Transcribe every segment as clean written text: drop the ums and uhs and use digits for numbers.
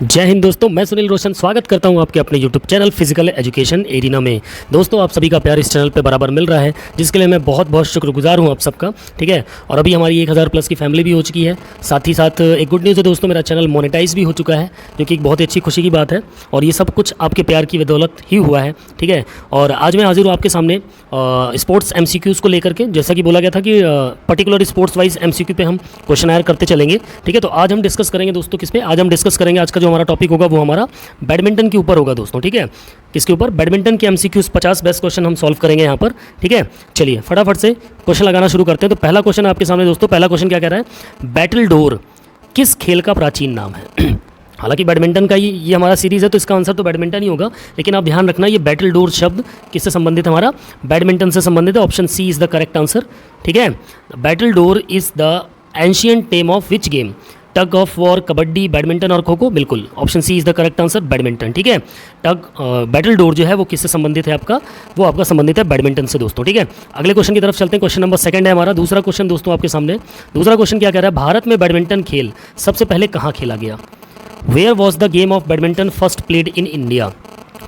जय हिंद दोस्तों, मैं सुनील रोशन स्वागत करता हूं आपके अपने YouTube channel physical education arena में। दोस्तों, आप सभी का प्यार इस चैनल पे बराबर मिल रहा है, जिसके लिए मैं बहुत बहुत शुक्रगुजार हूं आप सबका। ठीक है, और अभी हमारी 1000 प्लस की फैमिली भी हो चुकी है। साथ ही साथ एक गुड न्यूज़ है दोस्तों, मेरा चैनल मोनेटाइज भी हो चुका है, जो कि एक बहुत ही अच्छी खुशी की बात है। और ये सब कुछ आपके प्यार की बदौलत ही हुआ है। ठीक है, और आज मैं हाजिर हूँ आपके सामने स्पोर्ट्स MCQs को लेकर के। जैसा कि बोला गया था कि पर्टिकुलर स्पोर्ट्स वाइज MCQ पे हम क्वेश्चन आयर करते चलेंगे। ठीक है, तो आज हम डिस्कस करेंगे दोस्तों किस पे, आज हम डिस्कस करेंगे, आज का जो हमारा टॉपिक होगा वो हमारा बैडमिंटन के ऊपर होगा दोस्तों। ठीक है, किसके ऊपर? बैडमिंटन के MCQs 50 बेस्ट क्वेश्चन हम सॉल्व करेंगे यहाँ पर। ठीक है, चलिए फटाफट से क्वेश्चन लगाना शुरू करते हैं। तो पहला क्वेश्चन आपके सामने दोस्तों, पहला क्वेश्चन क्या कह रहा है? बैटल डोर किस खेल का प्राचीन नाम है? हालांकि बैडमिंटन का ये हमारा सीरीज़ है, तो इसका आंसर तो बैडमिंटन ही होगा। लेकिन आप ध्यान रखना, ये बैटल डोर शब्द किससे संबंधित है? हमारा बैडमिंटन से संबंधित है। Option C is the correct answer. ठीक है, battledore is the ancient name of which game? Tug of war, kabaddi, badminton और खो खो? बिल्कुल, option C is the correct answer, badminton. ठीक है, बैटल डोर जो है वो किससे संबंधित है आपका? वो आपका संबंधित है बैडमिंटन से दोस्तों। ठीक है, अगले क्वेश्चन की तरफ चलते हैं। क्वेश्चन नंबर 2 है हमारा। दूसरा क्वेश्चन दोस्तों आपके सामने, दूसरा क्वेश्चन क्या कह रहा है? भारत में बैडमिंटन खेल सबसे पहले कहाँ खेला गया? Where was the game of badminton first played in India?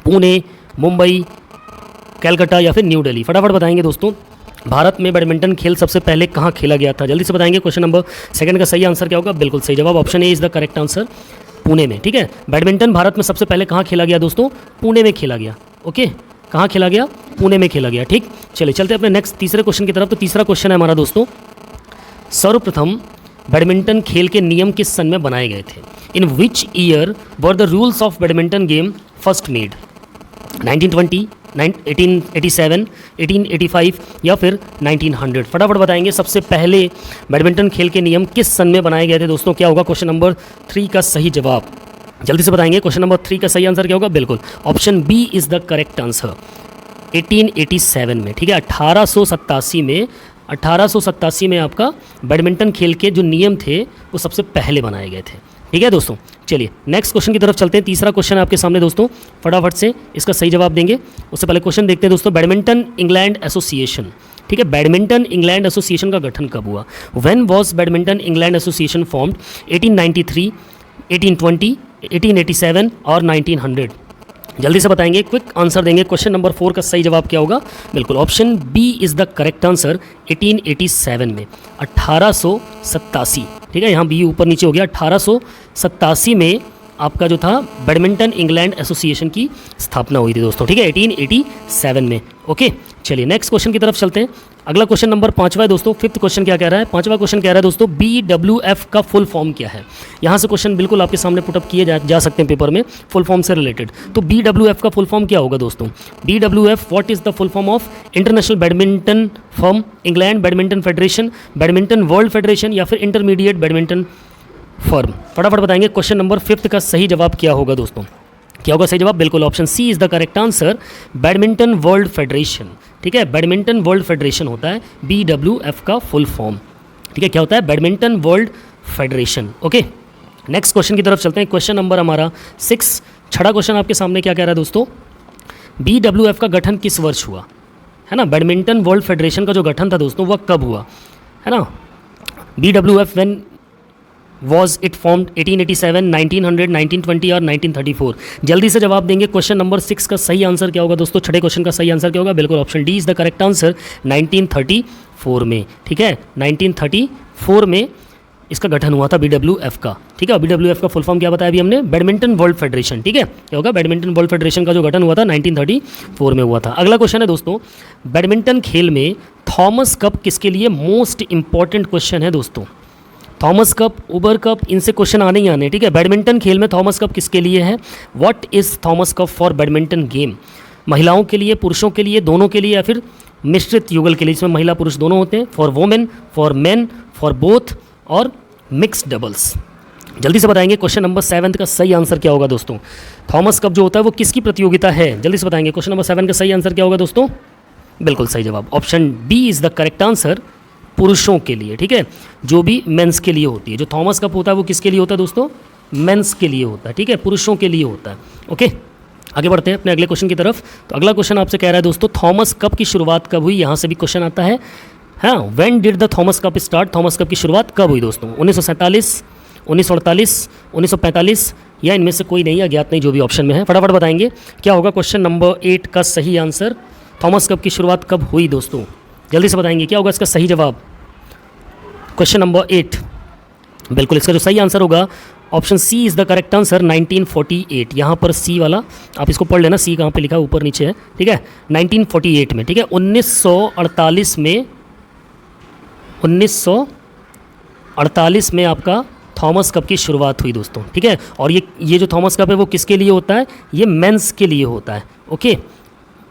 Pune, Mumbai, Calcutta या फिर न्यू दिल्ली? फटाफट बताएंगे दोस्तों, भारत में बैडमिंटन खेल सबसे पहले कहाँ खेला गया था? जल्दी से बताएंगे। क्वेश्चन नंबर 2 का सही आंसर क्या होगा? बिल्कुल सही जवाब, option A is the correct answer, Pune में। ठीक है, बैडमिंटन भारत में सबसे पहले कहाँ खेला गया दोस्तों? पुणे में खेला गया। ओके, कहाँ खेला गया? पुणे में खेला गया। ठीक, चलिए चलते हैं अपने नेक्स्ट तीसरे क्वेश्चन की तरफ। तो तीसरा क्वेश्चन है हमारा दोस्तों, सर्वप्रथम बैडमिंटन खेल के नियम किस सन में बनाए गए थे? In which year were the rules of badminton game first made? 1920, 1887, 1885 या फिर 1900? फटाफट बताएंगे, सबसे पहले बैडमिंटन खेल के नियम किस सन में बनाए गए थे दोस्तों? क्या होगा क्वेश्चन नंबर 3 का सही जवाब? जल्दी से बताएंगे, क्वेश्चन नंबर 3 का सही आंसर क्या होगा? बिल्कुल, option B is the correct answer, 1887 में। ठीक है, 1887 में आपका बैडमिंटन खेल के जो नियम थे वो सबसे पहले बनाए गए थे। ठीक है दोस्तों, चलिए नेक्स्ट क्वेश्चन की तरफ चलते हैं। तीसरा क्वेश्चन है आपके सामने दोस्तों, फटाफट से इसका सही जवाब देंगे। उससे पहले क्वेश्चन देखते हैं दोस्तों, बैडमिंटन इंग्लैंड एसोसिएशन। ठीक है, बैडमिंटन इंग्लैंड एसोसिएशन का गठन कब हुआ? When was badminton England association formed? 1893, 1820, 1887 और 1900? जल्दी से बताएंगे, क्विक आंसर देंगे। क्वेश्चन नंबर 4 का सही जवाब क्या होगा? बिल्कुल, option B is the correct answer, 1887 में, 1887। ठीक है, यहाँ बी ऊपर नीचे हो गया। 1887 में आपका जो था बैडमिंटन इंग्लैंड एसोसिएशन की स्थापना हुई थी दोस्तों। ठीक है, 1887 में। ओके, चलिए नेक्स्ट क्वेश्चन की तरफ चलते हैं। अगला क्वेश्चन नंबर 5वां है दोस्तों। 5th क्वेश्चन क्या कह रहा है? 5वां क्वेश्चन कह रहा है दोस्तों, BWF का फुल फॉर्म क्या है? यहाँ से क्वेश्चन बिल्कुल आपके सामने पुटअप किए जा सकते हैं पेपर में, फुल फॉर्म से रिलेटेड। तो BWF का फुल फॉर्म क्या होगा दोस्तों? BWF, what is the full form of international badminton firm, England badminton federation, badminton world federation या फिर इंटरमीडिएट बैडमिंटन फर्म? फटाफट बताएंगे, क्वेश्चन नंबर 5th का सही जवाब क्या होगा दोस्तों? क्या होगा सही जवाब? बिल्कुल, option C is the correct answer, badminton world federation. ठीक है, बैडमिंटन वर्ल्ड फेडरेशन होता है BWF का फुल फॉर्म। ठीक है, क्या होता है? Badminton world federation. Okay, next question की तरफ चलते हैं। क्वेश्चन नंबर हमारा 6, छठा क्वेश्चन आपके सामने क्या कह रहा है दोस्तों? BWF का गठन किस वर्ष हुआ? है ना, बैडमिंटन वर्ल्ड फेडरेशन का जो गठन था दोस्तों वह कब हुआ? है ना, BWF when was it formed? 1887, 1900, 1920 और 1934? जल्दी से जवाब देंगे। क्वेश्चन नंबर 6 का सही आंसर क्या होगा दोस्तों? छठे क्वेश्चन का सही आंसर क्या होगा? बिल्कुल, option D is the correct answer, 1934 में। ठीक है, 1934 में इसका गठन हुआ था BWF का। ठीक है, BWF का फुल फॉर्म क्या बताया अभी हमने? Badminton world federation. ठीक है, क्या होगा? बैडमिंटन वर्ल्ड फेडरेशन का जो गठन हुआ था 1934 में हुआ था। अगला क्वेश्चन है दोस्तों, बैडमिंटन खेल में थॉमस कप किसके लिए मोस्ट इंपॉर्टेंट क्वेश्चन है दोस्तों? थॉमस कप, उबर कप, इनसे क्वेश्चन आने ही आने। ठीक है, बैडमिंटन खेल में थॉमस कप किसके लिए है? What is Thomas cup for badminton game? महिलाओं के लिए, पुरुषों के लिए, दोनों के लिए या फिर मिश्रित युगल के लिए, इसमें महिला पुरुष दोनों होते हैं? For women, for main, for both और मिक्स्ड डबल्स? जल्दी से बताएंगे, क्वेश्चन नंबर 7 का सही आंसर क्या होगा दोस्तों? थॉमस कप जो होता है वो किसकी प्रतियोगिता है? जल्दी से बताएंगे, क्वेश्चन नंबर 7 का सही आंसर क्या होगा दोस्तों? बिल्कुल सही जवाब, option B is the correct answer, पुरुषों के लिए। ठीक है, जो भी मेंस के लिए होती है। जो थॉमस कप होता है वो किसके लिए होता है दोस्तों? मेंस के लिए होता है। ठीक है, पुरुषों के लिए होता है। ओके, आगे बढ़ते हैं अपने अगले क्वेश्चन की तरफ। तो अगला क्वेश्चन आपसे कह रहा है दोस्तों, थॉमस कप की शुरुआत कब हुई? यहाँ से भी क्वेश्चन आता है। हाँ, when did the Thomas cup start? Thomas cup की शुरुआत कब हुई दोस्तों? 1947, 1948, 1945 या इनमें से कोई नहीं, अज्ञात नहीं, जो भी ऑप्शन में है फटाफट बताएंगे क्या होगा। क्वेश्चन नंबर 8 का सही आंसर, थॉमस कप की शुरुआत कब हुई दोस्तों, जल्दी से बताएंगे क्या होगा इसका सही जवाब। क्वेश्चन नंबर 8, बिल्कुल इसका जो सही आंसर होगा option C is the correct answer, 1948। यहाँ पर सी वाला आप इसको पढ़ लेना, सी कहाँ पे लिखा है, ऊपर नीचे है, ठीक है, 1948 में, ठीक है। 1948 में आपका थॉमस कप की शुरुआत हुई दोस्तों, ठीक है। और ये जो थॉमस कप है वो किसके लिए होता है, ये मेंस के लिए होता है, ओके,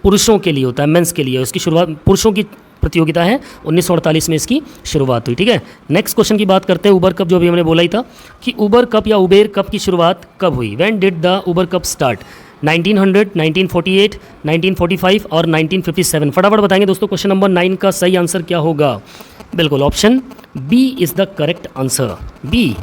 पुरुषों के लिए होता है, मेंस के लिए। उसकी शुरुआत पुरुषों की प्रतियोगिता है, 1948 में इसकी शुरुआत हुई, ठीक है। नेक्स्ट क्वेश्चन की बात करते हैं, उबर कप, जो अभी हमने बोला ही था कि उबर कप या उबेर कप की शुरुआत कब हुई। When did the Uber cup start, 1900, 1948, 1945 और 1957। फटाफट बताएंगे दोस्तों। क्वेश्चन नंबर 9 का सही आंसर क्या होगा, बिल्कुल option B is the correct answer, B.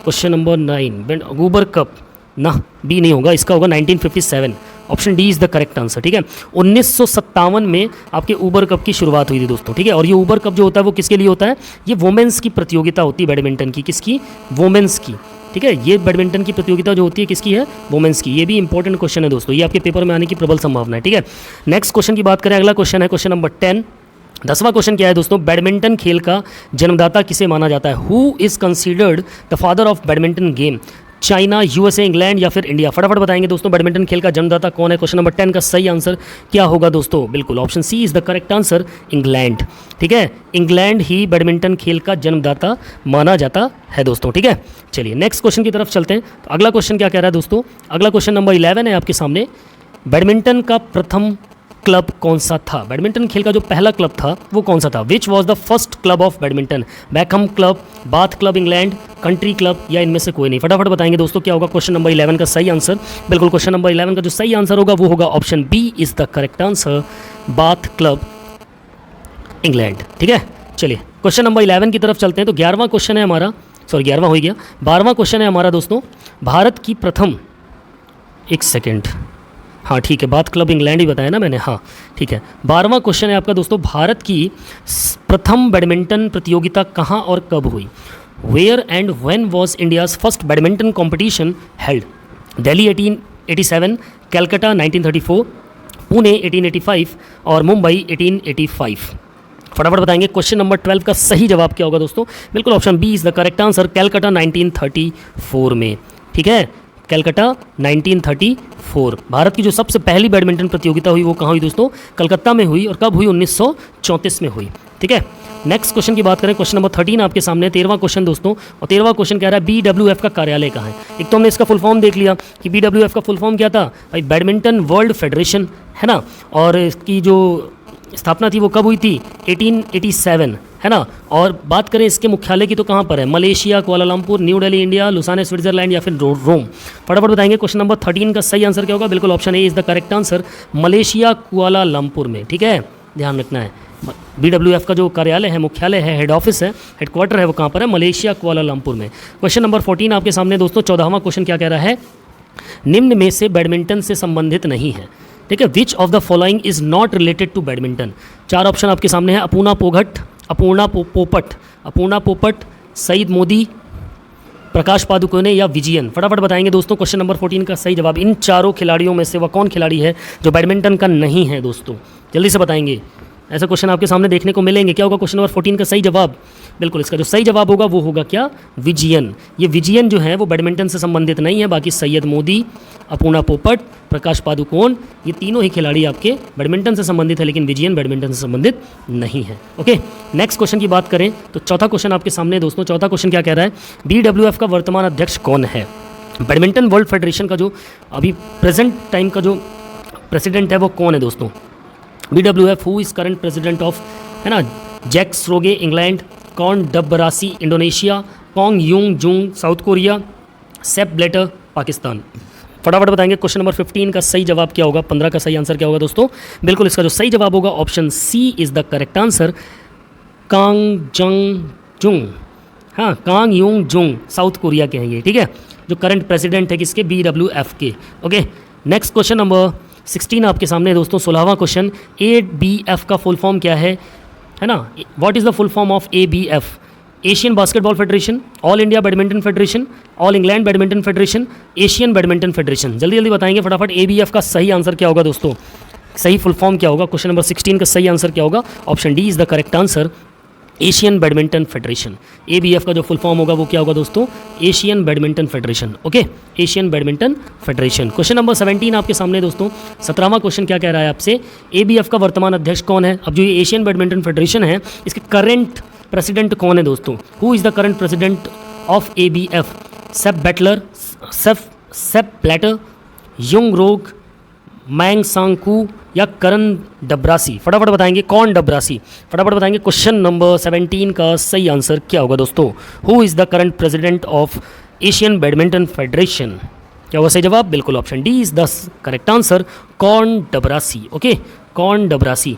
Question number 9 Uber cup ना, बी नहीं होगा, इसका होगा 1957, option D is the correct answer, ठीक है। 1957 में आपके उबर कप की शुरुआत हुई थी दोस्तों, ठीक है। और ये उबर कप जो होता है वो किसके लिए होता है, ये वुमेंस की प्रतियोगिता होती है बैडमिंटन की, किसकी, वुमेंस की, ठीक है। ये बैडमिंटन की प्रतियोगिता जो होती है किसकी है, वुमेंस की। ये भी इंपॉर्टेंट क्वेश्चन है दोस्तों, ये आपके पेपर में आने की प्रबल संभावना है, ठीक है। नेक्स्ट क्वेश्चन की बात करें, अगला क्वेश्चन है क्वेश्चन नंबर 10। 10वां क्वेश्चन क्या है दोस्तों, बैडमिंटन खेल का जन्मदाता किसे माना जाता है। Who is considered the father of badminton game, China, USA, England या फिर इंडिया। फटाफट बताएंगे दोस्तों बैडमिंटन खेल का जन्मदाता कौन है। क्वेश्चन नंबर 10 का सही आंसर क्या होगा दोस्तों, बिल्कुल option C is the correct answer, England, ठीक है। इंग्लैंड ही बैडमिंटन खेल का जन्मदाता माना जाता है दोस्तों, ठीक है। चलिए नेक्स्ट क्वेश्चन की तरफ चलते हैं। तो अगला क्वेश्चन क्या कह रहा है दोस्तों, अगला क्वेश्चन नंबर 11 है आपके सामने। बैडमिंटन का प्रथम क्लब कौन सा था, बैडमिंटन खेल का जो पहला क्लब था वो कौन सा था। Which was the first club of badminton, Beckham club, bath club England, country club या इनमें से कोई नहीं। फटाफट बताएंगे दोस्तों क्या होगा क्वेश्चन नंबर 11 का सही आंसर। बिल्कुल क्वेश्चन नंबर 11 का जो सही आंसर होगा वो होगा option B is the correct answer, Bath club England, ठीक है। चलिए क्वेश्चन नंबर 11 की तरफ चलते हैं। तो 11वां क्वेश्चन है हमारा, सॉरी 11वां हो गया, 12वां क्वेश्चन है हमारा दोस्तों। भारत की प्रथम, एक सेकेंड, हाँ ठीक है, बाथ क्लब इंग्लैंड ही बताया ना मैंने, हाँ ठीक है। 12वां क्वेश्चन है आपका दोस्तों, भारत की प्रथम बैडमिंटन प्रतियोगिता कहाँ और कब हुई। Where and when was India's first badminton competition held. Delhi 1887, Calcutta 1934, Pune 1885 और मुंबई 1885। फटाफट बताएंगे क्वेश्चन नंबर 12 का सही जवाब क्या होगा दोस्तों। बिल्कुल option B is the correct answer, Calcutta 1934 में, ठीक है। कैलकाटा 1934। भारत की जो सबसे पहली बैडमिंटन प्रतियोगिता हुई वो कहाँ हुई दोस्तों, कलकत्ता में हुई। और कब हुई, 1934 में हुई, ठीक है। नेक्स्ट क्वेश्चन की बात करें, क्वेश्चन नंबर 13 आपके सामने, 13वां क्वेश्चन दोस्तों। और 13वां क्वेश्चन कह रहा है BWF का कार्यालय कहाँ है। एक तो हमने इसका फुल फॉर्म देख लिया कि BWF का फुल फॉर्म क्या था भाई, बैडमिंटन वर्ल्ड फेडरेशन, है ना। और इसकी जो स्थापना थी वो कब हुई थी, 1887, है ना। और बात करें इसके मुख्यालय की तो कहाँ पर है, Malaysia, Kuala Lumpur, new Delhi India, Lausanne Switzerland या फिर रोम। फटाफट बताएंगे क्वेश्चन नंबर 13 का सही आंसर क्या होगा। बिल्कुल option A is the correct answer, Malaysia Kuala Lumpur में, ठीक है, ध्यान रखना है। BWF का जो कार्यालय है, मुख्यालय है, हेड ऑफिस है, हेडक्वार्टर है, वो कहाँ पर है, मलेशिया कुआलालंपुर में। क्वेश्चन नंबर 14 आपके सामने दोस्तों। 14वां क्वेश्चन क्या कह रहा है, निम्न में से बैडमिंटन से संबंधित नहीं है, ठीक है। Which of the following is not related to badminton. 4 option आपके सामने है, अपूर्णा पोघट, अपूर्णा पोपट, सईद मोदी, प्रकाश पादुकोणे या विजयन। फटाफट बताएंगे दोस्तों क्वेश्चन नंबर 14 का सही जवाब। इन चारों खिलाड़ियों में से वह कौन खिलाड़ी है जो बैडमिंटन का नहीं है दोस्तों, जल्दी से बताएंगे। ऐसे क्वेश्चन आपके सामने देखने को मिलेंगे। क्या होगा क्वेश्चन नंबर 14 का सही जवाब, बिल्कुल इसका जो सही जवाब होगा वो होगा क्या, विजयन। ये विजयन जो है वो बैडमिंटन से संबंधित नहीं है, बाकी सैयद मोदी, अपूर्णा पोपट, प्रकाश पादुकोण, ये तीनों ही खिलाड़ी आपके बैडमिंटन से संबंधित है, लेकिन विजयन बैडमिंटन से संबंधित नहीं है। ओके, नेक्स्ट क्वेश्चन की बात करें तो चौथा क्वेश्चन आपके सामने दोस्तों। चौथा क्वेश्चन क्या कह रहा है, BWF का वर्तमान अध्यक्ष कौन है। बैडमिंटन वर्ल्ड फेडरेशन का जो अभी प्रेजेंट टाइम का जो प्रेसिडेंट है वो कौन है दोस्तों। BWF who is current president of, है ना, जैक स्रोगे England, Korn Dabbaransi Indonesia, Kong Young Jung South Korea, Sepp Blatter Pakistan. फटाफट बताएंगे क्वेश्चन नंबर 15 का सही जवाब क्या होगा, 15 का सही आंसर क्या होगा दोस्तों। बिल्कुल इसका जो सही जवाब होगा option C is the correct answer, Kang Jung Jung, हाँ Kang Young Jung, South Korea के हैं ये, ठीक है, जो करंट प्रेसिडेंट है किसके, BWF के। ओके, नेक्स्ट क्वेश्चन नंबर 16 आपके सामने दोस्तों। 16वां क्वेश्चन, ABF का फुल फॉर्म क्या है ना, what is the full form of ABF। Asian basketball federation, all India badminton federation, all England badminton federation, Asian Badminton federation. जल्दी जल्दी बताएंगे फटाफट। ABF का सही आंसर क्या होगा दोस्तों? सही फुल फॉर्म क्या होगा? क्वेश्चन नंबर 16 का सही आंसर क्या होगा? Option D is the correct answer, Asian Badminton federation. ABF का जो फुल फॉर्म होगा वो क्या होगा दोस्तों? Asian Badminton federation. Okay, Asian Badminton federation. Question number 17 आपके सामने दोस्तों। 17वां क्वेश्चन क्या कह रहा है आपसे? ABF का वर्तमान अध्यक्ष कौन है? अब जो ये एशियन बैडमिंटन फेडरेशन है इसके करंट प्रेसिडेंट कौन है दोस्तों? Who is the current president of ABF? Sepp Blatter, Sepp Platter, युंग रोग, मैंग सांकू या करण डबरासी? फटाफट बताएंगे कौन डबरासी? फटाफट बताएंगे। क्वेश्चन नंबर 17 का सही आंसर क्या होगा दोस्तों? Who is the current president of Asian Badminton Federation? क्या होगा सही जवाब? बिल्कुल option D is the correct answer, Korn Dabbaransi. Okay, Korn Dabbaransi.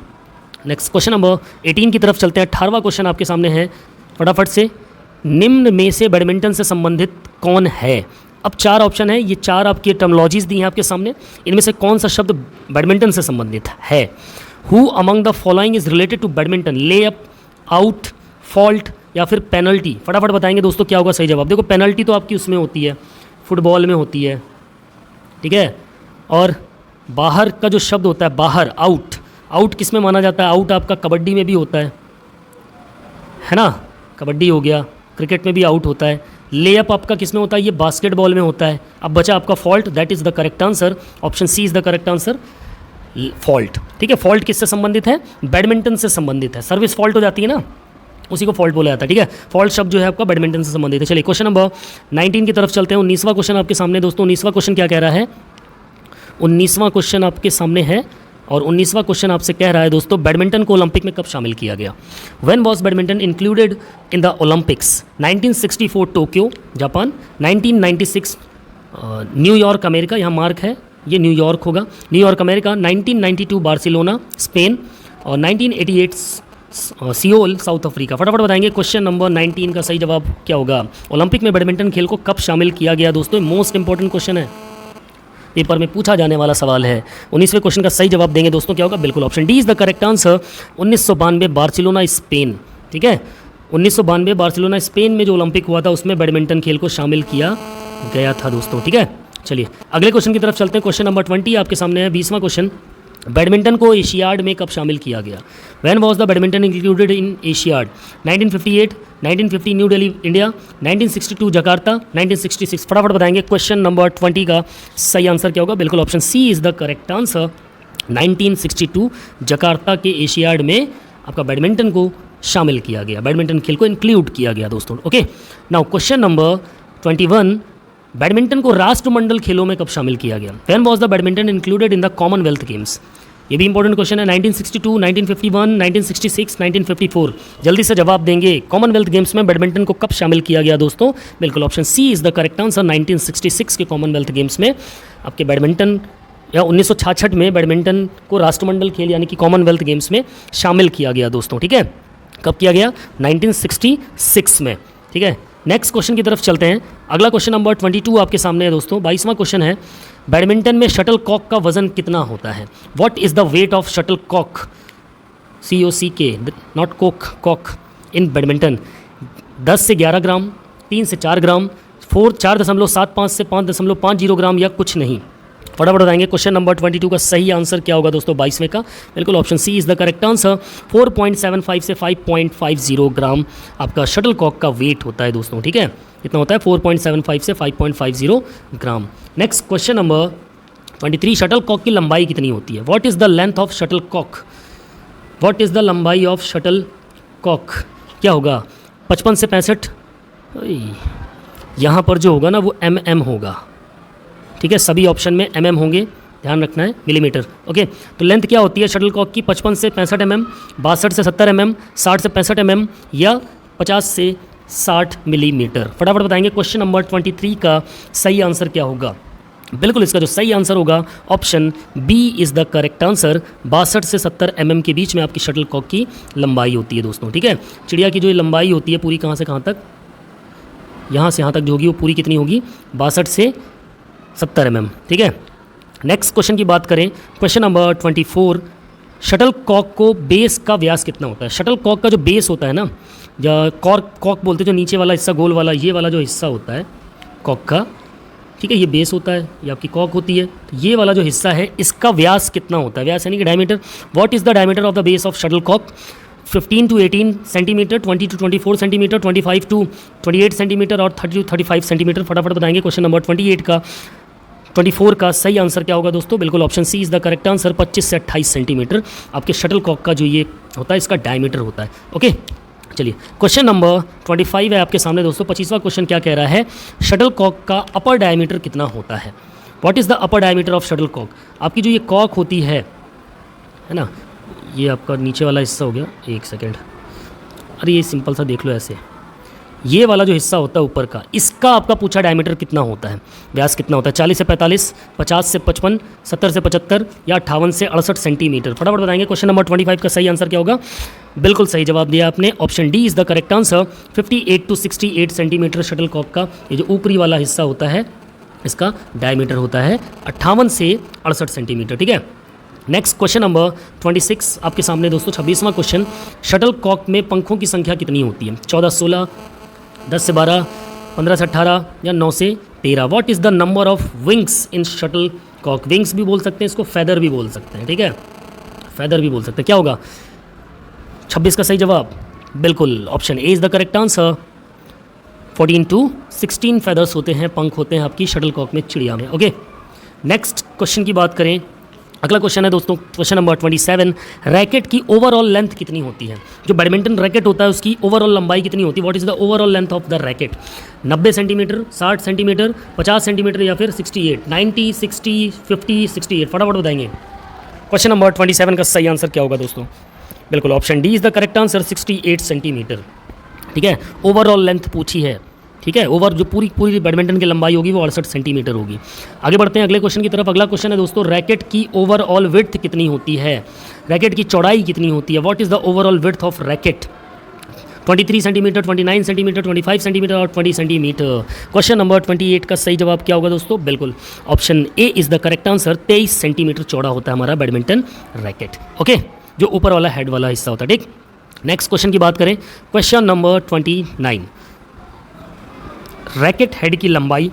Next question number 18 की तरफ चलते हैं। 18वां क्वेश्चन आपके सामने है, फटाफट से। निम्न में से बैडमिंटन से संबंधित कौन है? अब 4 ऑप्शन है, ये 4 आपकी टर्मोलॉजीज दी हैं आपके सामने। इनमें से कौन सा शब्द बैडमिंटन से संबंधित है? Who among the following is related to badminton? Lay up, out, fault या फिर पेनल्टी? फटाफट बताएंगे दोस्तों क्या होगा सही जवाब। देखो पेनल्टी तो आपकी उसमें होती है, फुटबॉल में होती है, ठीक है। और बाहर का जो शब्द होता है बाहर, आउट, आउट किस में माना जाता है? आउट आपका कबड्डी में भी होता है ना, कबड्डी हो गया। क्रिकेट में भी आउट होता है। लेअप आपका किस में होता है? ये बास्केटबॉल में होता है। अब बचा आपका fault, that is the correct answer, option C is the correct answer, fault. ठीक है, फॉल्ट किससे संबंधित है? बैडमिंटन से संबंधित है। सर्विस फॉल्ट हो जाती है ना, उसी को फॉल्ट बोला जाता है। ठीक है, फॉल्ट शब्द जो है आपका बैडमिंटन से संबंधित है। चलिए क्वेश्चन नंबर 19 की तरफ चलते हैं। 19वां क्वेश्चन आपके सामने दोस्तों। 19वां क्वेश्चन क्या कह रहा है? 19वां क्वेश्चन आपके सामने है और 19वां क्वेश्चन आपसे कह रहा है दोस्तों, बैडमिंटन को ओलंपिक में कब शामिल किया गया? When was badminton included in the Olympics? 1964 Tokyo Japan, 1996 New York America, यहाँ मार्क है ये न्यूयॉर्क होगा, न्यूयॉर्क अमेरिका, 1992 बार्सिलोना स्पेन और 1988 सियोल साउथ अफ्रीका। फटाफट बताएंगे क्वेश्चन नंबर 19 का सही जवाब क्या होगा? ओलंपिक में बैडमिंटन खेल को कब शामिल किया गया दोस्तों? मोस्ट इंपॉर्टेंट क्वेश्चन है, पेपर में पूछा जाने वाला सवाल है। 19वें क्वेश्चन का सही जवाब देंगे दोस्तों क्या होगा? बिल्कुल option D is the correct answer, 1992 Barcelona Spain. ठीक है, 1992 बार्सिलोना स्पेन में जो ओलंपिक हुआ था उसमें बैडमिंटन खेल को शामिल किया गया था दोस्तों। ठीक है, चलिए अगले क्वेश्चन की तरफ चलते हैं। क्वेश्चन नंबर 20 आपके सामने है, 20वां क्वेश्चन। बैडमिंटन को एशियाड में कब शामिल किया गया? When was the badminton included in Asiad? 1958, 1950 new Delhi India, 1962 Jakarta, 1966। फटाफट बताएंगे क्वेश्चन नंबर 20 का सही आंसर क्या होगा? बिल्कुल option C is the correct answer, 1962 Jakarta के एशियाड में आपका बैडमिंटन को शामिल किया गया, बैडमिंटन खेल को इंक्लूड किया गया दोस्तों। Okay, now question number 21, badminton को राष्ट्रमंडल खेलों में कब शामिल किया गया? When was the badminton included in the Commonwealth games? ये भी इंपॉर्टेंट क्वेश्चन है। 1962, 1951, 1966, 1954। जल्दी से जवाब देंगे, कॉमनवेल्थ गेम्स में बैडमिंटन को कब शामिल किया गया दोस्तों? बिल्कुल option C is the correct answer, 1966 के कॉमनवेल्थ गेम्स में आपके बैडमिंटन, या 1966 में बैडमिंटन को राष्ट्रमंडल खेल यानी कि कॉमनवेल्थ गेम्स में शामिल किया गया दोस्तों। ठीक है, कब किया गया? 1966 में। ठीक है, नेक्स्ट क्वेश्चन की तरफ चलते हैं। अगला क्वेश्चन नंबर 22 आपके सामने है दोस्तों। 22वां क्वेश्चन है, बैडमिंटन में शटल कॉक का वजन कितना होता है? What is the weight of shuttlecock? COCK, not coke, cock in badminton. 10 से 11 ग्राम, 3 से 4 ग्राम, 4.75 से 5.50 ग्राम या कुछ नहीं? फटाफट बताएंगे क्वेश्चन नंबर 22 का सही आंसर क्या होगा दोस्तों 22वें का? बिल्कुल option C is the correct answer, 4.75 से 5.50 ग्राम आपका शटल कॉक का वेट होता है दोस्तों। ठीक है, कितना होता है? 4.75 से 5.50 gram. Next question number 23, shuttlecock की लंबाई कितनी होती है? What is the length of shuttlecock? What is the लंबाई ऑफ शटल कॉक? क्या होगा? 55 से 65, यहाँ पर जो होगा ना वो mm होगा। ठीक है, सभी ऑप्शन में mm होंगे, ध्यान रखना है, मिलीमीटर। ओके, तो लेंथ क्या होती है शटल कॉक की? 55 से 65 mm, 62 से 70 mm, 60 से 65 mm या 50 से 60 मिलीमीटर? फटाफट बताएंगे क्वेश्चन नंबर 23 का सही आंसर क्या होगा? बिल्कुल इसका जो सही आंसर होगा option B is the correct answer, 62 से 70 mm के बीच में आपकी शटल कॉक की लंबाई होती है दोस्तों। ठीक है, चिड़िया की जो लंबाई होती है पूरी कहाँ से कहाँ तक, यहाँ से यहाँ तक जो होगी वो पूरी कितनी होगी? 62 से 70 mm। ठीक है, नेक्स्ट क्वेश्चन की बात करें, क्वेश्चन नंबर 24, शटल कॉक को बेस का व्यास कितना होता है? शटल कॉक का जो बेस होता है ना या कॉक बोलते हैं, जो नीचे वाला हिस्सा गोल वाला, ये वाला जो हिस्सा होता है कॉक का, ठीक है, ये बेस होता है, ये आपकी कॉक होती है। तो ये वाला जो हिस्सा है इसका व्यास कितना होता है, व्यास यानी कि diameter. What is the diameter of the base of shuttlecock? 15 to 18 centimetre, 20 to 24 centimetre, 25 to 28 centimetre और 30 to 35 सेंटीमीटर। फटाफट बताएंगे। क्वेश्चन नंबर 24 का सही आंसर क्या होगा दोस्तों? बिल्कुल option C is the correct answer. 25 से 28 सेंटीमीटर आपके शटल कॉक का जो ये होता है इसका डायमीटर होता है। ओके, चलिए क्वेश्चन नंबर 25 है आपके सामने दोस्तों। 25वां क्वेश्चन क्या कह रहा है? शटल कॉक का अपर डायमीटर कितना होता है? What is the upper diameter of shuttlecock? आपकी जो ये कॉक होती है ना, ये आपका नीचे वाला हिस्सा हो गया। एक सेकेंड, अरे ये सिंपल सा देख लो ऐसे, ये वाला जो हिस्सा होता है ऊपर का, इसका आपका पूछा डायमीटर कितना होता है, व्यास कितना होता है? 40 से 45, 50 से 55, 70 से 75 या 58 से 68 सेंटीमीटर। फटाफट बताएंगे। क्वेश्चन नंबर 25 का सही आंसर क्या होगा? बिल्कुल सही जवाब दिया आपने, option D is the correct answer. 58 to 68 centimetre shuttlecock का ये जो ऊपरी वाला हिस्सा होता है इसका डायमीटर होता है 58 से 68 सेंटीमीटर। ठीक है, नेक्स्ट क्वेश्चन नंबर 26 आपके सामने दोस्तों। 26वां क्वेश्चन, शटल कॉक में पंखों की संख्या कितनी होती है? 14, 16, 10 से 12, 15 से 18 या 9 से 13। What is the number of wings in shuttlecock? Wings भी बोल सकते हैं इसको, फेदर भी बोल सकते हैं। ठीक है, फेदर भी बोल सकते हैं। क्या होगा 26 का सही जवाब? बिल्कुल option A is the correct answer. 14 to 16 feathers होते हैं, पंख होते हैं आपकी शटल कॉक में, चिड़िया में। ओके, नेक्स्ट क्वेश्चन की बात करें। अगला क्वेश्चन है दोस्तों, क्वेश्चन नंबर 27। रैकेट की ओवरऑल लेंथ कितनी होती है? जो बैडमिंटन रैकेट होता है उसकी ओवरऑल लंबाई कितनी होती है? What is the overall length of the racket? 90 centimetre, 60 centimetre, 50 centimetre या फिर 68? 90, 60, 50, 68। फटाफट बताएंगे। क्वेश्चन नंबर 27 का सही आंसर क्या होगा दोस्तों? बिल्कुल option D is the correct answer, 68 centimetre. ठीक है, ओवरऑल लेंथ पूछी है। ठीक है, ओवर जो पूरी बैडमिंटन की लंबाई होगी वो 68 सेंटीमीटर होगी। आगे बढ़ते हैं अगले क्वेश्चन की तरफ। अगला क्वेश्चन है दोस्तों, रैकेट की ओवरऑल विड्थ कितनी होती है? रैकेट की चौड़ाई कितनी होती है? What is the overall width of racket? 23 centimetre, 29 centimetre, 25 centimetre और 20 सेंटीमीटर। क्वेश्चन नंबर 28 का सही जवाब क्या होगा दोस्तों? बिल्कुल option A is the correct answer. 23 centimetre चौड़ा होता है हमारा बैडमिंटन रैकेट। ओके, जो ऊपर वाला हेड वाला हिस्सा होता है। ठीक, नेक्स्ट क्वेश्चन की बात करें। Question number 29। रैकेट हेड की लंबाई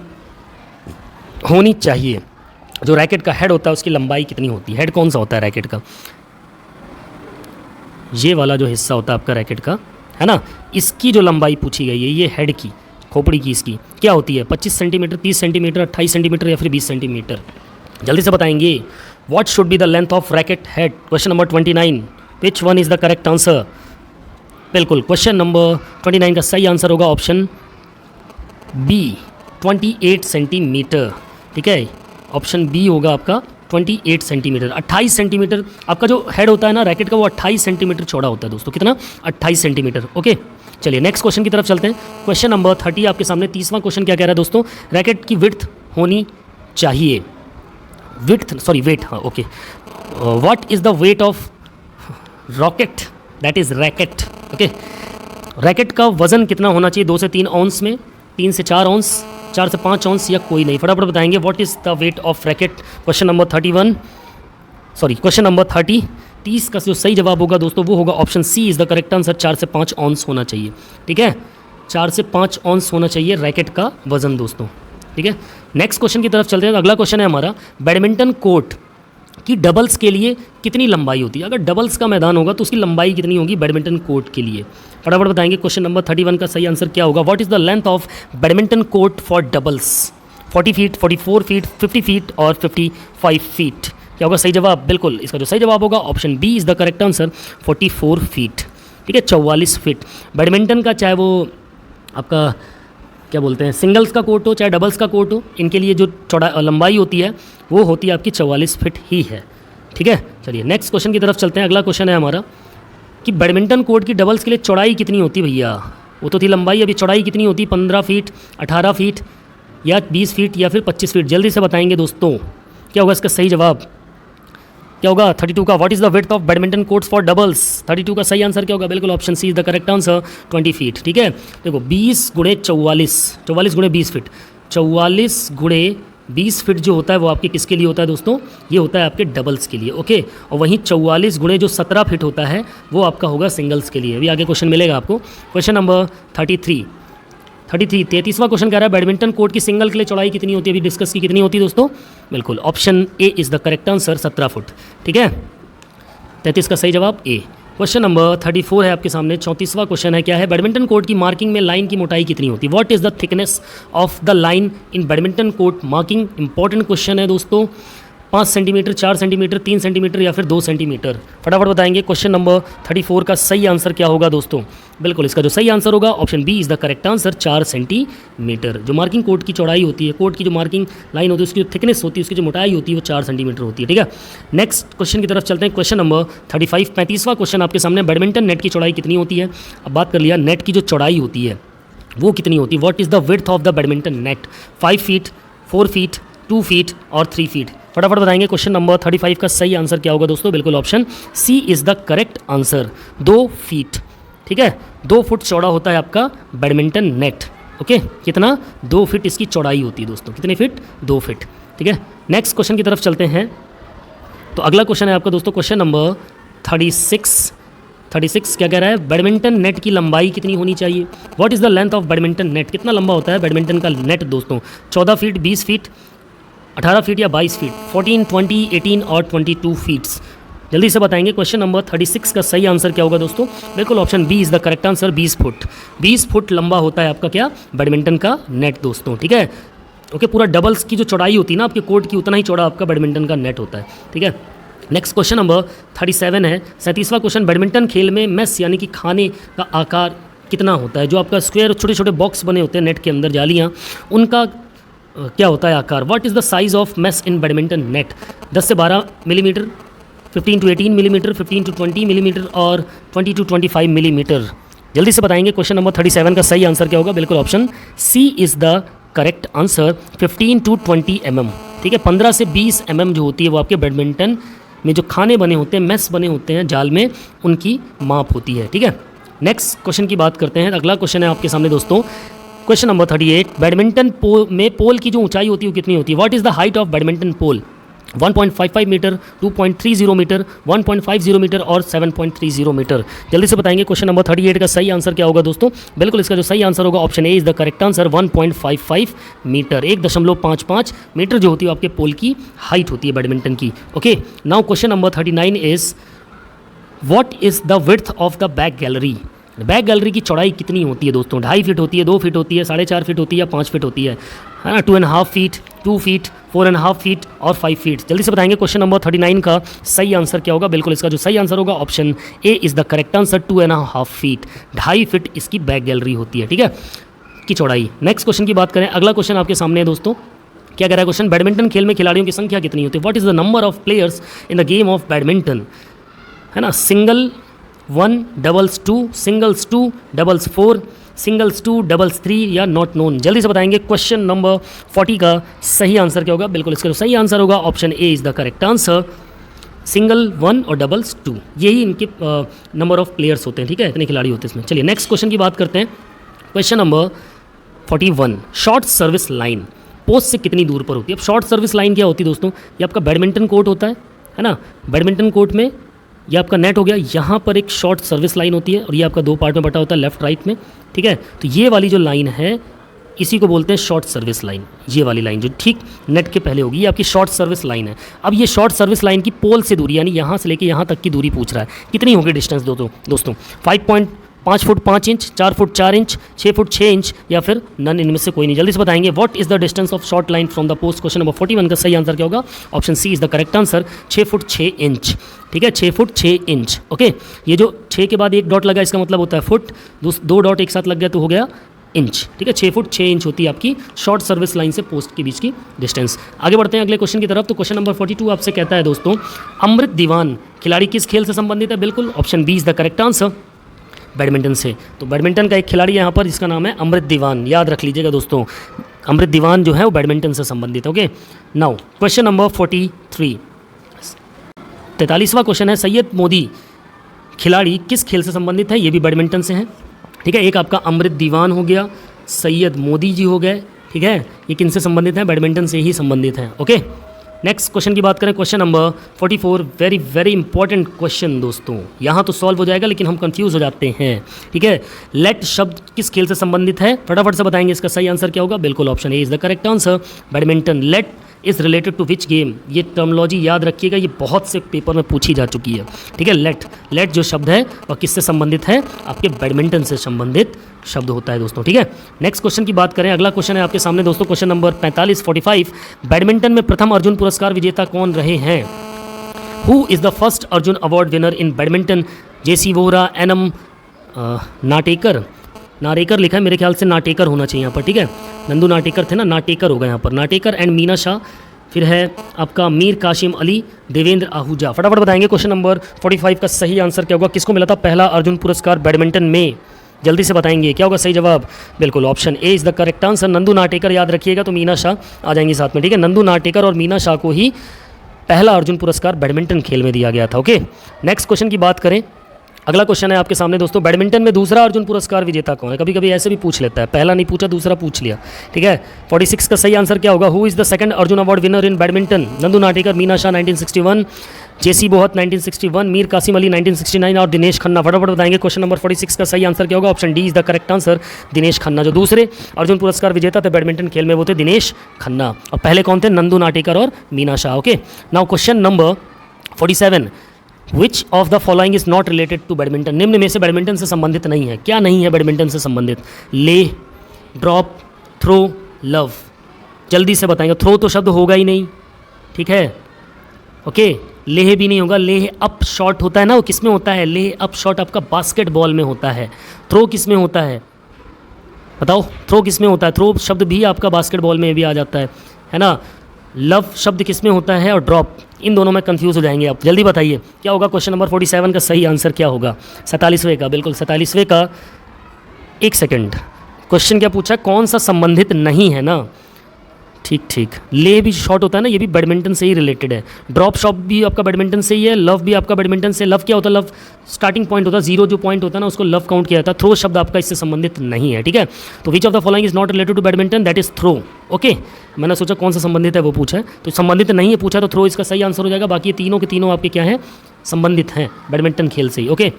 होनी चाहिए, जो रैकेट का हेड होता है उसकी लंबाई कितनी होती है? हेड कौन सा होता है रैकेट का? ये वाला जो हिस्सा होता है आपका रैकेट का, है ना, इसकी जो लंबाई पूछी गई है, ये हेड की, खोपड़ी की, इसकी क्या होती है? 25 सेंटीमीटर, 30 सेंटीमीटर, 28 सेंटीमीटर या फिर 20 सेंटीमीटर? जल्दी से बताएंगे। What should be the length of racket head? Question number 29, which one is the correct answer? बिल्कुल क्वेश्चन नंबर 29 का सही आंसर होगा ऑप्शन बी, 28 सेंटीमीटर। ठीक है, ऑप्शन बी होगा आपका 28 सेंटीमीटर। 28 सेंटीमीटर आपका जो हेड होता है ना रैकेट का, वो 28 सेंटीमीटर चौड़ा होता है दोस्तों। कितना? 28 सेंटीमीटर। ओके, चलिए नेक्स्ट क्वेश्चन की तरफ चलते हैं। क्वेश्चन नंबर 30 आपके सामने। 30वां क्वेश्चन क्या कह रहा है दोस्तों? रैकेट की विड्थ होनी चाहिए, वेट, हाँ okay. What is the weight of rocket? That is racket. Okay, racket का वजन कितना होना चाहिए? 2 से 3 औंस में, 3 से 4 औंस, 4 से 5 औंस या कोई नहीं? फटाफट बताएंगे। What is the weight of racket? Question number 30 का जो सही जवाब होगा दोस्तों वो होगा option C is the correct answer. 4 से 5 औंस होना चाहिए। ठीक है, 4 से 5 औंस होना चाहिए रैकेट का वजन दोस्तों। ठीक है, नेक्स्ट क्वेश्चन की तरफ चलते हैं। अगला क्वेश्चन है हमारा, बैडमिंटन कोर्ट की डबल्स के लिए कितनी लंबाई होती है? अगर डबल्स का मैदान होगा तो उसकी लंबाई कितनी होगी बैडमिंटन कोर्ट के लिए? फटाफट बताएंगे। क्वेश्चन नंबर 31 का सही आंसर क्या होगा? What is the length of badminton court for doubles? 40 feet, 44 feet, 50 feet और 55 फीट? क्या होगा सही जवाब? बिल्कुल इसका जो सही जवाब होगा option B is the correct answer, 44 feet. ठीक है, 44 फीट। बैडमिंटन का चाहे वो आपका क्या बोलते हैं सिंगल्स का कोर्ट हो चाहे डबल्स का कोर्ट हो, इनके लिए जो चौड़ा लंबाई होती है वो होती है आपकी 44 फीट ही है। ठीक है, चलिए नेक्स्ट क्वेश्चन की तरफ चलते हैं। अगला क्वेश्चन है हमारा कि बैडमिंटन कोर्ट की डबल्स के लिए चौड़ाई कितनी होती है भैया? वो तो थी लंबाई, अभी चौड़ाई कितनी होती है? 15 फीट, 18 फीट या 20 फीट या फिर 25 फीट? जल्दी से बताएंगे दोस्तों, क्या होगा इसका सही जवाब? क्या होगा 32 का? What is the width of badminton courts for doubles? 32 का सही आंसर क्या होगा? बिल्कुल option C is the correct answer, 20 feet. ठीक है, देखो 20 गुणे 44, 44 गुणे 20 फीट, 44 गुणे 20 फीट जो होता है वो आपके किसके लिए होता है दोस्तों, ये होता है आपके डबल्स के लिए, ओके। और वहीं 44 गुणे जो 17 फीट होता है वो आपका होगा सिंगल्स के लिए। अभी आगे क्वेश्चन मिलेगा आपको। क्वेश्चन नंबर 33वां क्वेश्चन कह रहा है बैडमिंटन कोर्ट की सिंगल के लिए चौड़ाई कितनी होती है, अभी डिस्कस की, कितनी होती है दोस्तों, बिल्कुल option A is the correct answer, 17 foot, ठीक है। 33 का सही जवाब ए। क्वेश्चन नंबर 34 है आपके सामने, 34वां क्वेश्चन है, क्या है, बैडमिंटन कोर्ट की मार्किंग में लाइन की मोटाई कितनी होती है, what is the thickness of the line in badminton court marking. Important question है दोस्तों, 5 सेंटीमीटर, 4 सेंटीमीटर, 3 सेंटीमीटर या फिर 2 सेंटीमीटर, फटाफट बताएंगे। क्वेश्चन नंबर 34 का सही आंसर क्या होगा दोस्तों, बिल्कुल इसका जो सही आंसर होगा option B is the correct answer, 4 centimetre. जो मार्किंग कोर्ट की चौड़ाई होती है, कोर्ट की जो मार्किंग लाइन होती है उसकी जो थिकनेस होती है, उसकी जो मोटाई होती है वो 4 सेंटीमीटर होती है, ठीक है। नेक्स्ट क्वेश्चन की तरफ चलते हैं। क्वेश्चन नंबर 35, 35वां क्वेश्चन आपके सामने, बैडमिंटन नेट की चौड़ाई कितनी होती है। अब बात कर लिया नेट की जो चौड़ाई होती है वो कितनी होती है, what is the width of the badminton net, 5 feet, 4 feet, 2 feet और 3 फीट, फटाफट बताएंगे। क्वेश्चन नंबर 35 का सही आंसर क्या होगा दोस्तों, बिल्कुल option C is the correct answer, 2 feet, ठीक है। 2 फुट चौड़ा होता है आपका बैडमिंटन नेट, ओके। कितना, 2 फीट इसकी चौड़ाई होती है दोस्तों, कितने फीट, 2 फीट, ठीक है। नेक्स्ट क्वेश्चन की तरफ चलते हैं। तो अगला क्वेश्चन है आपका दोस्तों क्वेश्चन नंबर 36 क्या कह रहा है, बैडमिंटन नेट की लंबाई कितनी होनी चाहिए, what is the length of badminton net, कितना लंबा होता है बैडमिंटन का नेट दोस्तों, 14 फीट, 20 फीट, 18 फीट या 22 फीट, 14, 20, 18 और 22 फीट्स, जल्दी से बताएंगे। क्वेश्चन नंबर 36 का सही आंसर क्या होगा दोस्तों, बिल्कुल option B is the correct answer, 20 foot, 20 foot लंबा होता है आपका क्या, बैडमिंटन का नेट दोस्तों, ठीक है, ओके। पूरा डबल्स की जो चौड़ाई होती है ना आपके कोर्ट की, उतना ही चौड़ा आपका बैडमिंटन का नेट होता है, ठीक है। नेक्स्ट क्वेश्चन नंबर 37 है, 37वां क्वेश्चन, बैडमिंटन खेल में मेस यानी कि खाने का आकार कितना होता है, जो आपका स्क्वायर छोटे छोटे बॉक्स बने होते हैं नेट के अंदर, जालियाँ, उनका क्या होता है आकार, what is the size of mess in badminton net, 10 से 12 millimetre, 15 to 18 millimetre, 15 to 20 millimetre और 20 to 25 मिलीमीटर, जल्दी से बताएंगे। क्वेश्चन नंबर 37 का सही आंसर क्या होगा, बिल्कुल option C is the correct answer, 15 to 20 mm, ठीक है। 15 से 20 mm जो होती है वो आपके बैडमिंटन में जो खाने बने होते हैं, मेस बने होते हैं जाल में, उनकी माप होती है, ठीक है। नेक्स्ट क्वेश्चन की बात करते हैं। अगला क्वेश्चन है आपके सामने दोस्तों क्वेश्चन नंबर 38, बैडमिंटन में पोल की जो ऊंचाई होती है वो कितनी होती है, what is the height of badminton pole, 1.55 metre, 2.30 metre, 1.50 metre और 7.30 मीटर, जल्दी से बताएंगे। क्वेश्चन नंबर 38 का सही आंसर क्या होगा दोस्तों, बिल्कुल इसका जो सही आंसर होगा option A is the correct answer, 1.55 metre, 1.55 metre जो होती है आपके पोल की हाइट होती है बैडमिंटन की, okay. Now question number 39 is what is the width of the back gallery, back gallery की चौड़ाई कितनी होती है दोस्तों, 2.5 फीट होती है, 2 फीट होती है, 4.5 फीट होती है या 5 फीट होती है ना, 2.5 फीट, 2 फीट, 4.5 फीट और 5 फीट, जल्दी से बताएंगे। क्वेश्चन नंबर 39 का सही आंसर क्या होगा, बिल्कुल इसका जो सही आंसर होगा option A is the correct answer, 2.5 feet, 2.5 feet इसकी बैक गैलरी होती है, ठीक है, की चौड़ाई। नेक्स्ट क्वेश्चन की बात करें, अगला क्वेश्चन आपके सामने है दोस्तों, क्या कह रहा है क्वेश्चन, बैडमिंटन खेल में खिलाड़ियों की संख्या कितनी होती है, what is the number of players in the game of badminton, है ना, single 1, doubles 2, singles 2, doubles 4, singles 2, doubles 3 या नॉट नोन, जल्दी से बताएंगे। क्वेश्चन नंबर 40 का सही आंसर क्या होगा, बिल्कुल इसका जो सही आंसर होगा option A is the correct answer, single 1 और डबल्स 2, यही इनके नंबर ऑफ प्लेयर्स होते हैं, ठीक है, इतने खिलाड़ी होते हैं इसमें। चलिए नेक्स्ट क्वेश्चन की बात करते हैं। Question number 41, short service line post से कितनी दूर पर होती है। अब शॉर्ट सर्विस लाइन क्या होती है दोस्तों, ये आपका बैडमिंटन कोर्ट होता है ना, बैडमिंटन कोर्ट में ये आपका नेट हो गया, यहाँ पर एक शॉर्ट सर्विस लाइन होती है और ये आपका 2 पार्ट में बटा होता है, लेफ्ट राइट में, ठीक है। तो ये वाली जो लाइन है इसी को बोलते हैं शॉर्ट सर्विस लाइन, ये वाली लाइन जो ठीक नेट के पहले होगी ये आपकी शॉर्ट सर्विस लाइन है। अब ये शॉर्ट सर्विस लाइन की पोल से दूरी यानी यहाँ से लेके यहाँ तक की दूरी पूछ रहा है, कितनी होगी डिस्टेंस दोस्तों 5 foot 5 inch, 4 foot 4 inch, 6 foot 6 inch या फिर नन, इनमें से कोई नहीं, जल्दी से बताएंगे। What is the distance of short line from the post, question number 41 का सही आंसर क्या होगा, option C is the correct answer, 6 foot 6 inch, ठीक है, 6 फुट 6 इंच, ओके। ये जो 6 के बाद एक डॉट लगा इसका मतलब होता है फुट, 2 डॉट एक साथ लग गया तो हो गया इंच, ठीक है। 6 फुट 6 इंच होती है आपकी शॉर्ट सर्विस लाइन से पोस्ट के बीच की डिस्टेंस। आगे बढ़ते हैं अगले क्वेश्चन की तरफ। तो क्वेश्चन नंबर 42 आपसे कहता है दोस्तों, अमृत दीवान खिलाड़ी किस खेल से संबंधित है, बिल्कुल option B is the correct answer, badminton से। तो बैडमिंटन का एक खिलाड़ी है यहाँ पर जिसका नाम है अमृत दीवान, याद रख लीजिएगा दोस्तों, अमृत दीवान जो है वो बैडमिंटन से संबंधित, ओके। नाउ क्वेश्चन नंबर 43, 43वां क्वेश्चन है, सैयद मोदी खिलाड़ी किस खेल से संबंधित है, ये भी बैडमिंटन से है, ठीक है। एक आपका अमृत दीवान हो गया, सैयद मोदी जी हो गए, ठीक है, ये किन से संबंधित है? बैडमिंटन से ही संबंधित हैं। ओके, नेक्स्ट क्वेश्चन की बात करें, question number 44, very very important question दोस्तों। यहाँ तो सॉल्व हो जाएगा लेकिन हम कंफ्यूज हो जाते हैं, ठीक है। लेट शब्द किस खेल से संबंधित है? फटाफट से बताएंगे इसका सही आंसर क्या होगा। बिल्कुल option A is the correct answer, badminton. Let is related to which game? ये टर्मोलॉजी याद रखिएगा, ये बहुत से पेपर में पूछी जा चुकी है, ठीक है। लेट जो शब्द है वह किससे संबंधित है? आपके बैडमिंटन से संबंधित शब्द होता है दोस्तों, ठीक है। नेक्स्ट क्वेश्चन की बात करें, अगला क्वेश्चन है आपके सामने दोस्तों, क्वेश्चन नंबर 45 बैडमिंटन में प्रथम अर्जुन पुरस्कार विजेता कौन रहे हैं? Who is the first Arjuna award winner in badminton? JC Vohra, NM Natekar लिखा है, मेरे ख्याल से नाटेकर होना चाहिए यहाँ पर, ठीक है। नंदू नाटेकर थे ना, नाटेकर होगा यहाँ पर, नाटेकर एंड मीना शाह। फिर है आपका मीर कासिम अली, देवेंद्र आहूजा। फटाफट बताएंगे क्वेश्चन नंबर 45 का सही आंसर क्या होगा? किसको मिला था पहला अर्जुन पुरस्कार बैडमिंटन में? जल्दी से बताएंगे क्या होगा सही जवाब। बिल्कुल option A is the correct answer, Nandu Natekar याद रखिएगा तो मीना शाह आ जाएंगी साथ में, ठीक है। नंदू नाटेकर और मीना शाह को ही पहला अर्जुन पुरस्कार बैडमिंटन खेल में दिया गया था। ओके, नेक्स्ट क्वेश्चन की बात करें, अगला क्वेश्चन है आपके सामने दोस्तों, बैडमिंटन में दूसरा अर्जुन पुरस्कार विजेता कौन है? कभी कभी ऐसे भी पूछ लेता है, पहला नहीं पूछा दूसरा पूछ लिया, ठीक है। 46 का सही आंसर क्या होगा? Who is the second Arjun award winner in badminton? Nandu Natekar, Meena Shah 1961, जेसी बोहत 1961, मीर कासिम अली 1969 और दिनेश खन्ना। फटाफट बताएंगे क्वेश्चन नंबर 46 का सही आंसर क्या होगा? Option D is the correct answer, Dinesh Khanna. जो दूसरे अर्जुन पुरस्कार विजेता थे बैडमिंटन खेल में वो थे दिनेश खन्ना, और पहले कौन थे? नंदू नाटेकर और Meena Shah. Okay, now question number 47, which of the following is not related to badminton? निम्न में से बैडमिंटन से संबंधित नहीं है। क्या नहीं है बैडमिंटन से संबंधित? ले, ड्रॉप, थ्रो, लव। जल्दी से बताएंगे। थ्रो तो शब्द होगा ही नहीं, ठीक है। ओके, लेह भी नहीं होगा। लेह अप शॉट होता है ना, वो किस में होता है? लेह अप शॉट आपका बास्केटबॉल में होता है। थ्रो किस में होता है? बताओ, थ्रो किस में होता है? थ्रो शब्द भी आपका बास्केटबॉल में भी आ जाता है ना। लव शब्द किस में होता है? और ड्रॉप, इन दोनों में कंफ्यूज हो जाएंगे आप। जल्दी बताइए क्या होगा? क्वेश्चन नंबर 47 का सही आंसर क्या होगा? 47वें का, बिल्कुल 47वें का। एक सेकंड, क्वेश्चन क्या पूछा? कौन सा संबंधित नहीं है ना? ठीक, ले भी शॉट होता है ना, ये भी बैडमिंटन से ही रिलेटेड है। ड्रॉप शॉट भी आपका बैडमिंटन से ही है। लव भी आपका बैडमिंटन से। लव क्या होता है? लव स्टार्टिंग पॉइंट होता है, जीरो जो पॉइंट होता है ना उसको लव काउंट किया जाता है। थ्रो शब्द आपका इससे संबंधित नहीं है, ठीक है। तो which of the following is not related to badminton? That is throw. Okay, मैंने सोचा कौन सा संबंधित है वो पूछा है, तो संबंधित नहीं है पूछा तो थ्रो इसका सही आंसर हो जाएगा। बाकी ये तीनों के तीनों आपके क्या हैं? संबंधित हैं बैडमिंटन खेल से ही। ओके,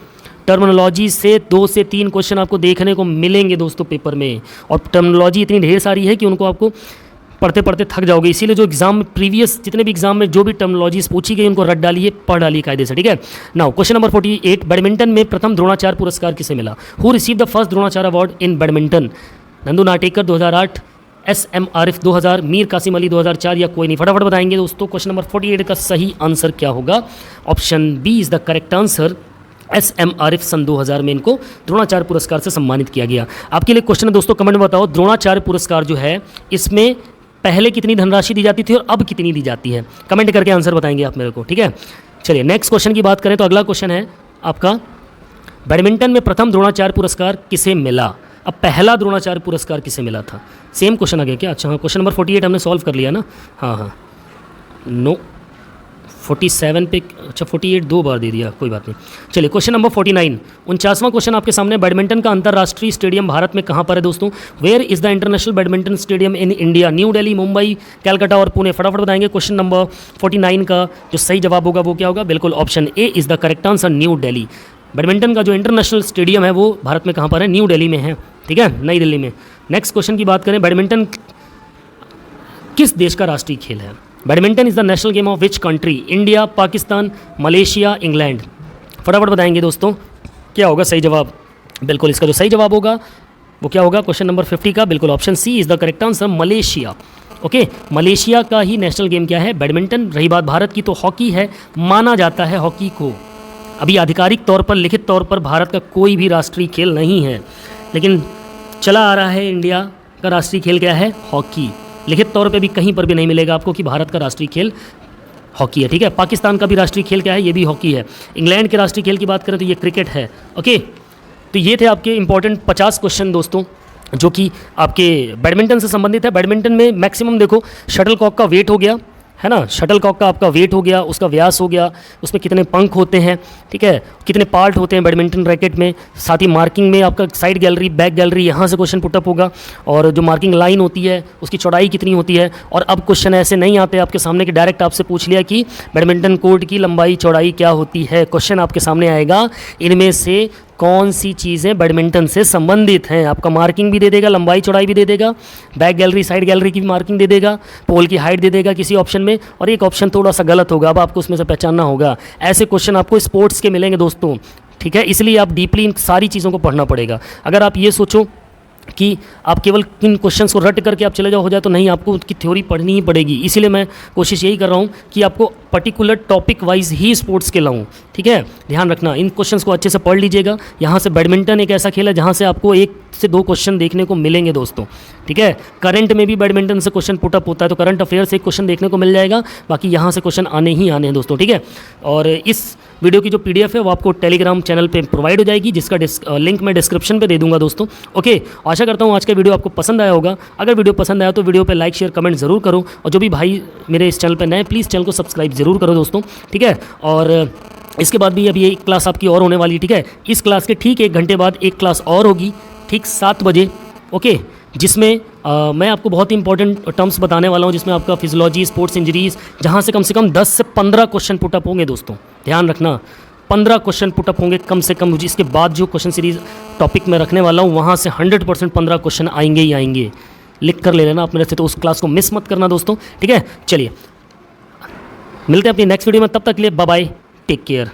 टर्मिनोलॉजी से 2 से 3 क्वेश्चन आपको देखने को मिलेंगे दोस्तों पेपर में, और टर्मिनोलॉजी इतनी ढेर सारी है कि उनको आपको पढ़ते पढ़ते थक जाओगे। इसीलिए जो एग्जाम प्रीवियस जितने भी एग्जाम में जो भी टर्मिनोलॉजीज पूछी गई उनको रट डालिए, पढ़ डालिए कायदे से, ठीक है। नाउ क्वेश्चन नंबर 48, बैडमिंटन में प्रथम द्रोणाचार्य पुरस्कार किसे मिला? Who receive the first Dronacharya award in badminton? Nandu Natekar 2008, SM Arif 2000, Mir Kasim Ali 2004, या कोई नहीं? फटाफट बताएंगे दोस्तों। क्वेश्चन नंबर 48 का सही आंसर क्या होगा? Option B is the correct answer, SM Arif सन 2000 में इनको द्रोणाचार्य पुरस्कार से सम्मानित किया गया। आपके लिए क्वेश्चन है दोस्तों, कमेंट में बताओ, द्रोणाचार्य पुरस्कार जो है इसमें पहले कितनी धनराशि दी जाती थी और अब कितनी दी जाती है? कमेंट करके आंसर बताएंगे आप मेरे को, ठीक है। चलिए नेक्स्ट क्वेश्चन की बात करें तो अगला क्वेश्चन है आपका, बैडमिंटन में प्रथम द्रोणाचार्य पुरस्कार किसे मिला? अब पहला द्रोणाचार्य पुरस्कार किसे मिला था? सेम क्वेश्चन आ गया क्या? अच्छा हाँ, क्वेश्चन नंबर 48 हमने सॉल्व कर लिया ना। हाँ, नो 47 पे, अच्छा 48 2 बार दे दिया, कोई बात नहीं। चलिए क्वेश्चन नंबर 49, 49वां क्वेश्चन आपके सामने, बैडमिंटन का अंतर्राष्ट्रीय स्टेडियम भारत में कहाँ पर है दोस्तों? Where is the international badminton stadium in India? New Delhi, Mumbai, Calcutta और पुणे। फटाफट बताएंगे क्वेश्चन नंबर 49 का जो सही जवाब होगा वो क्या होगा? बिल्कुल option A is the correct answer, new Delhi. Badminton का जो इंटरनेशनल स्टेडियम है वो भारत में कहाँ पर है? न्यू दिल्ली में है, ठीक है, नई दिल्ली में। नेक्स्ट क्वेश्चन की बात करें, बैडमिंटन किस देश का राष्ट्रीय खेल है? Badminton is the national game of which country? India, Pakistan, Malaysia, England. फटाफट बताएंगे दोस्तों क्या होगा सही जवाब? बिल्कुल इसका जो सही जवाब होगा वो क्या होगा? क्वेश्चन नंबर 50 का बिल्कुल option C is the correct answer, Malaysia. Okay, Malaysia का ही नेशनल गेम क्या है? बैडमिंटन। रही बात भारत की तो हॉकी है, माना जाता है हॉकी को। अभी आधिकारिक तौर पर, लिखित तौर पर भारत का कोई भी राष्ट्रीय खेल नहीं है, लेकिन चला आ रहा है इंडिया का राष्ट्रीय खेल क्या है? हॉकी। लिखित तौर पे भी कहीं पर भी नहीं मिलेगा आपको कि भारत का राष्ट्रीय खेल हॉकी है, ठीक है। पाकिस्तान का भी राष्ट्रीय खेल क्या है? ये भी हॉकी है। इंग्लैंड के राष्ट्रीय खेल की बात करें तो ये क्रिकेट है। ओके, तो ये थे आपके इंपॉर्टेंट 50 क्वेश्चन दोस्तों जो कि आपके बैडमिंटन से संबंधित है। बैडमिंटन में मैक्सिमम देखो शटल कॉक का वेट हो गया, है ना। शटल कॉक का आपका वेट हो गया, उसका व्यास हो गया, उसमें कितने पंख होते हैं, ठीक है, कितने पार्ट होते हैं बैडमिंटन रैकेट में, साथ ही मार्किंग में आपका साइड गैलरी, बैक गैलरी, यहाँ से क्वेश्चन पुटअप होगा, और जो मार्किंग लाइन होती है उसकी चौड़ाई कितनी होती है। और अब क्वेश्चन ऐसे नहीं आते आपके सामने कि डायरेक्ट आपसे पूछ लिया कि बैडमिंटन कोर्ट की लंबाई चौड़ाई क्या होती है। क्वेश्चन आपके सामने आएगा इनमें से कौन सी चीज़ें बैडमिंटन से संबंधित हैं। आपका मार्किंग भी दे देगा, लंबाई चौड़ाई भी दे देगा, बैक गैलरी साइड गैलरी की भी मार्किंग दे देगा, पोल की हाइट दे देगा किसी ऑप्शन में, और एक ऑप्शन थोड़ा सा गलत होगा, अब आपको उसमें से पहचानना होगा। ऐसे क्वेश्चन आपको स्पोर्ट्स के मिलेंगे दोस्तों, ठीक है, इसलिए आप डीपली इन सारी चीज़ों को पढ़ना पड़ेगा। अगर आप ये सोचो कि आप केवल इन क्वेश्चंस को रट करके आप चले जाओ हो जाए, तो नहीं, आपको उसकी थ्योरी पढ़नी ही पड़ेगी। इसीलिए मैं कोशिश यही कर रहा हूँ कि आपको पर्टिकुलर टॉपिक वाइज ही स्पोर्ट्स के लाऊं, ठीक है। ध्यान रखना, इन क्वेश्चंस को अच्छे से पढ़ लीजिएगा। यहाँ से बैडमिंटन एक ऐसा खेल है जहाँ से आपको 1 से 2 क्वेश्चन देखने को मिलेंगे दोस्तों, ठीक है। करंट में भी बैडमिंटन से क्वेश्चन पुटअप होता है, तो करंट अफेयर से एक क्वेश्चन देखने को मिल जाएगा, बाकी यहाँ से क्वेश्चन आने ही आने हैं दोस्तों, ठीक है। और इस वीडियो की जो PDF है वो आपको टेलीग्राम चैनल पे प्रोवाइड हो जाएगी, जिसका लिंक मैं डिस्क्रिप्शन पे दे दूंगा दोस्तों। ओके, आशा करता हूँ आज का वीडियो आपको पसंद आया होगा। अगर वीडियो पसंद आया तो वीडियो पे लाइक शेयर कमेंट ज़रूर करो, और जो भी भाई मेरे इस चैनल पे नए, प्लीज़ चैनल को सब्सक्राइब ज़रूर करो दोस्तों, ठीक है। और इसके बाद भी अभी एक क्लास आपकी और होने वाली, ठीक है। इस क्लास के ठीक 1 घंटे बाद एक क्लास और होगी, ठीक 7 बजे, ओके, जिसमें मैं आपको बहुत ही इंपॉर्टेंट टर्म्स बताने वाला हूँ, जिसमें आपका फिजियोलॉजी, स्पोर्ट्स इंजरीज, जहाँ से कम 10 से 15 क्वेश्चन पुटअप होंगे दोस्तों। ध्यान रखना, 15 क्वेश्चन पुटअप होंगे कम से कम। इसके बाद जो क्वेश्चन सीरीज टॉपिक मैं रखने वाला हूँ वहाँ से 100% 15 क्वेश्चन आएंगे ही आएंगे। लिख कर ले लेना आप मेरे से, तो उस क्लास को मिस मत करना दोस्तों, ठीक है। चलिए मिलते हैं अपनी नेक्स्ट वीडियो में, तब तक के लिए बाय बाय, टेक केयर।